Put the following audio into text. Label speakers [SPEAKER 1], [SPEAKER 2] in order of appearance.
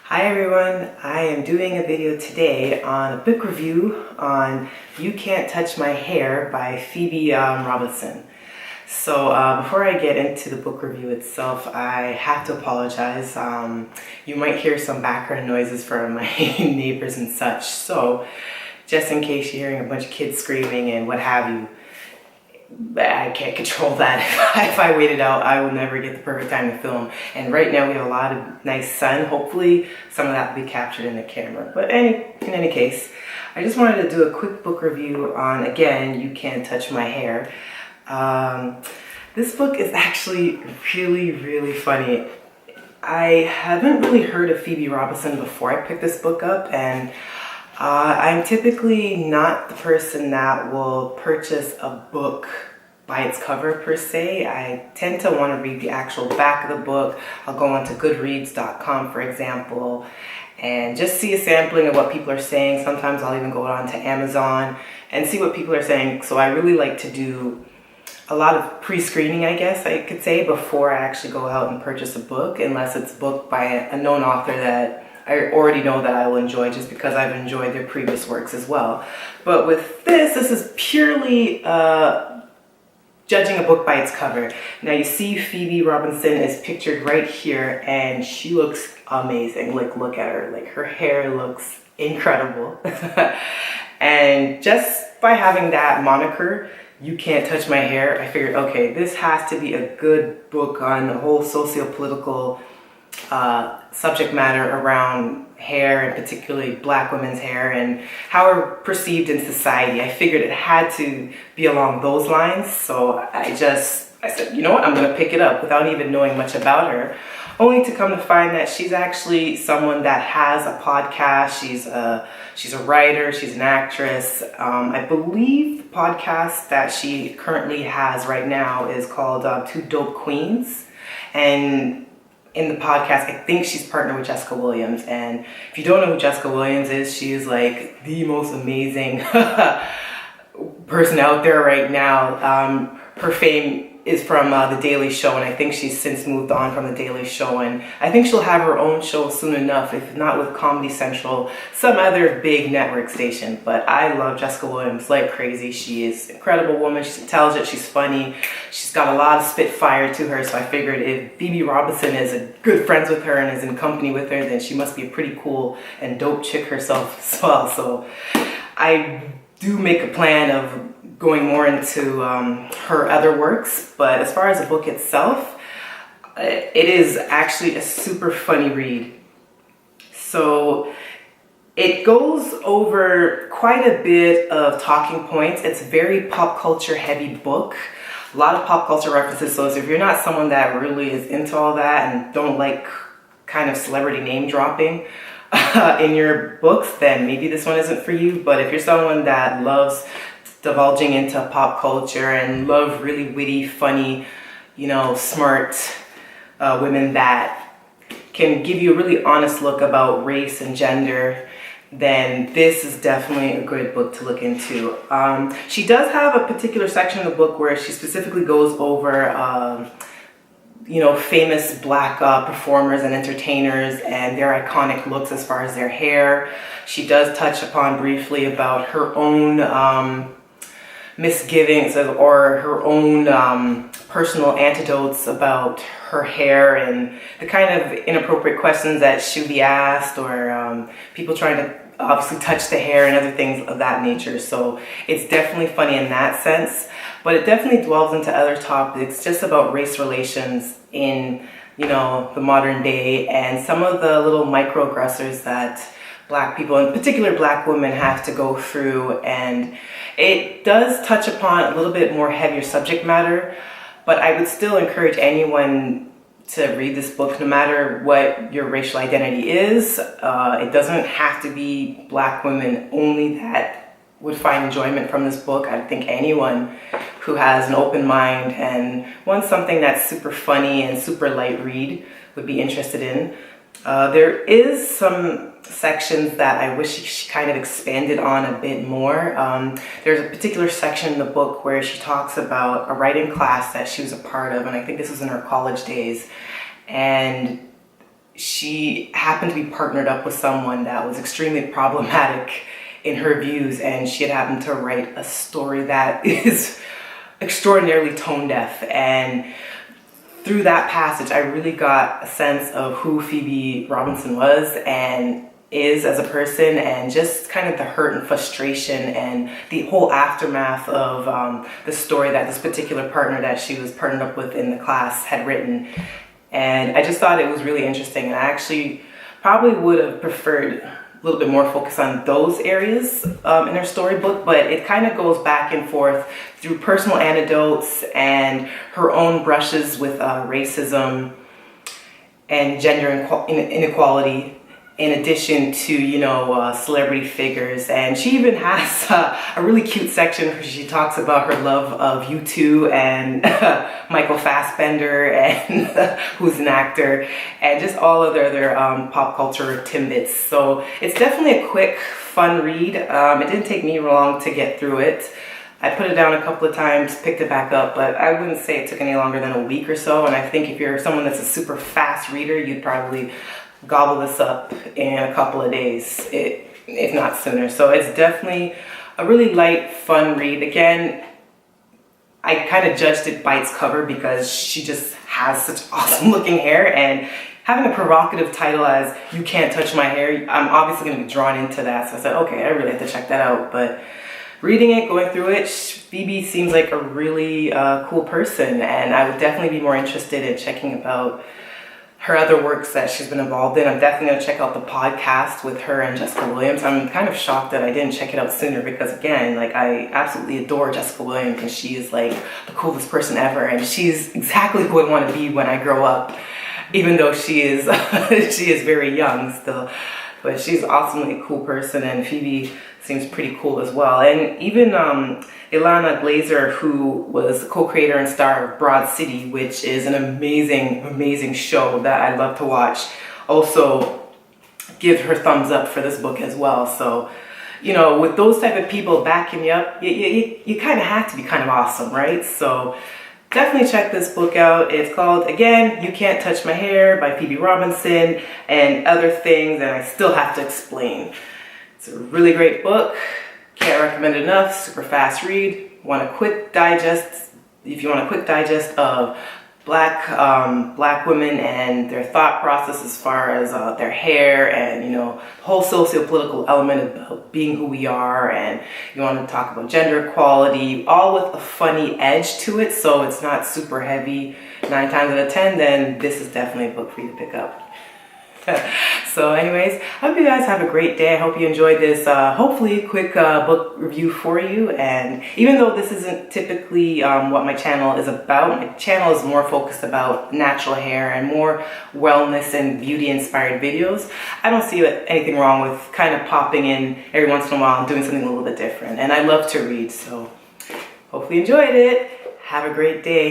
[SPEAKER 1] Hi everyone, I am doing a video today on a book review on You Can't Touch My Hair by Phoebe Robinson. So before I get into the book review itself, I have to apologize. You might hear some background noises from my neighbors and such. So just in case you're hearing a bunch of kids screaming and what have you, I can't control that. If I wait it out, I will never get the perfect time to film. And right now we have a lot of nice sun. Hopefully some of that will be captured in the camera. But in any case, I just wanted to do a quick book review on, again, You Can't Touch My Hair. This book is actually really funny. I haven't really heard of Phoebe Robinson before I picked this book up, and I'm typically not the person that will purchase a book by its cover per se. I tend to want to read the actual back of the book. I'll go onto goodreads.com, for example, and just see a sampling of what people are saying. Sometimes I'll even go on to Amazon and see what people are saying. So I really like to do a lot of pre-screening, I guess I could say, before I actually go out and purchase a book, unless it's a book by a known author that I already know that I will enjoy just because I've enjoyed their previous works as well. But with this is purely judging a book by its cover. Now you see Phoebe Robinson is pictured right here and she looks amazing. Like, look at her, like her hair looks incredible. And just by having that moniker, You Can't Touch My Hair, I figured, okay, this has to be a good book on the whole socio-political subject matter around hair, and particularly Black women's hair and how we're perceived in society. I figured it had to be along those lines, so I said, you know what, I'm gonna pick it up without even knowing much about her, only to come to find that she's actually someone that has a podcast. She's a writer, she's an actress. I believe the podcast that she currently has right now is called Two Dope Queens, and in the podcast, I think she's partnered with Jessica Williams. And if you don't know who Jessica Williams is, she is like the most amazing person out there right now. Her fame is from The Daily Show, and I think she's since moved on from The Daily Show. And I think she'll have her own show soon enough, if not with Comedy Central, some other big network station. But I love Jessica Williams like crazy. She is an incredible woman. She's intelligent. She's funny. She's got a lot of spitfire to her. So I figured if Phoebe Robinson is a good friends with her and is in company with her, then she must be a pretty cool and dope chick herself as well. So I do make a plan of going more into her other works, but as far as the book itself, it is actually a super funny read. So it goes over quite a bit of talking points. It's a very pop culture heavy book, a lot of pop culture references. So if you're not someone that really is into all that and don't like kind of celebrity name dropping in your books, then maybe this one isn't for you. But if you're someone that loves divulging into pop culture and love really witty, funny, smart women that can give you a really honest look about race and gender, then this is definitely a great book to look into. She does have a particular section of the book where she specifically goes over famous Black performers and entertainers and their iconic looks as far as their hair. She does touch upon briefly about her own misgivings or her own personal anecdotes about her hair and the kind of inappropriate questions that should be asked, or people trying to obviously touch the hair and other things of that nature. So it's definitely funny in that sense, but it definitely dwells into other topics just about race relations in the modern day and some of the little microaggressors that Black people, in particular Black women, have to go through. And it does touch upon a little bit more heavier subject matter, but I would still encourage anyone to read this book no matter what your racial identity is. It doesn't have to be Black women only that would find enjoyment from this book. I think anyone who has an open mind and wants something that's super funny and super light read would be interested in. There is some sections that I wish she kind of expanded on a bit more. There's a particular section in the book where she talks about a writing class that she was a part of, and I think this was in her college days, and she happened to be partnered up with someone that was extremely problematic in her views, and she had happened to write a story that is extraordinarily tone deaf. And through that passage, I really got a sense of who Phoebe Robinson was and is as a person, and just kind of the hurt and frustration and the whole aftermath of the story that this particular partner that she was partnered up with in the class had written. And I just thought it was really interesting, and I actually probably would have preferred a little bit more focus on those areas in her storybook, but it kind of goes back and forth through personal anecdotes and her own brushes with racism and gender inequality, in addition to, you know, celebrity figures. And she even has a really cute section where she talks about her love of U2 and Michael Fassbender, and who's an actor, and just all of their other pop culture tidbits. So it's definitely a quick, fun read. It didn't take me long to get through it. I put it down a couple of times, picked it back up, but I wouldn't say it took any longer than a week or so. And I think if you're someone that's a super fast reader, you'd probably gobble this up in a couple of days, if not sooner. So it's definitely a really light, fun read. Again, I kind of judged it by its cover because she just has such awesome looking hair, and having a provocative title as "You Can't Touch My Hair," I'm obviously going to be drawn into that. So I said, okay, I really have to check that out. But reading it, going through it, Phoebe seems like a really cool person, and I would definitely be more interested in checking about her other works that she's been involved in. I'm definitely going to check out the podcast with her and Jessica Williams. I'm kind of shocked that I didn't check it out sooner because, again, like, I absolutely adore Jessica Williams, and she is like the coolest person ever, and she's exactly who I want to be when I grow up, even though she is she is very young still. But she's awesomely a cool person, and Phoebe seems pretty cool as well. And even Ilana Glazer, who was the co-creator and star of Broad City, which is an amazing, amazing show that I love to watch, also give her thumbs up for this book as well. So, you know, with those type of people backing you up, you kind of have to be kind of awesome, right? So definitely check this book out. It's called, again, You Can't Touch My Hair by Phoebe Robinson, and other things that I still have to explain. It's a really great book. Can't recommend it enough. Super fast read. Want a quick digest? If you want a quick digest of black women and their thought process as far as their hair, and, you know, the whole socio-political element of being who we are, and you want to talk about gender equality, all with a funny edge to it, so it's not super heavy 9 times out of 10, then this is definitely a book for you to pick up. So anyways, I hope you guys have a great day. I hope you enjoyed this hopefully quick book review for you. And even though this isn't typically what my channel is about, my channel is more focused about natural hair and more wellness and beauty inspired videos, I don't see anything wrong with kind of popping in every once in a while and doing something a little bit different. And I love to read, so hopefully you enjoyed it. Have a great day.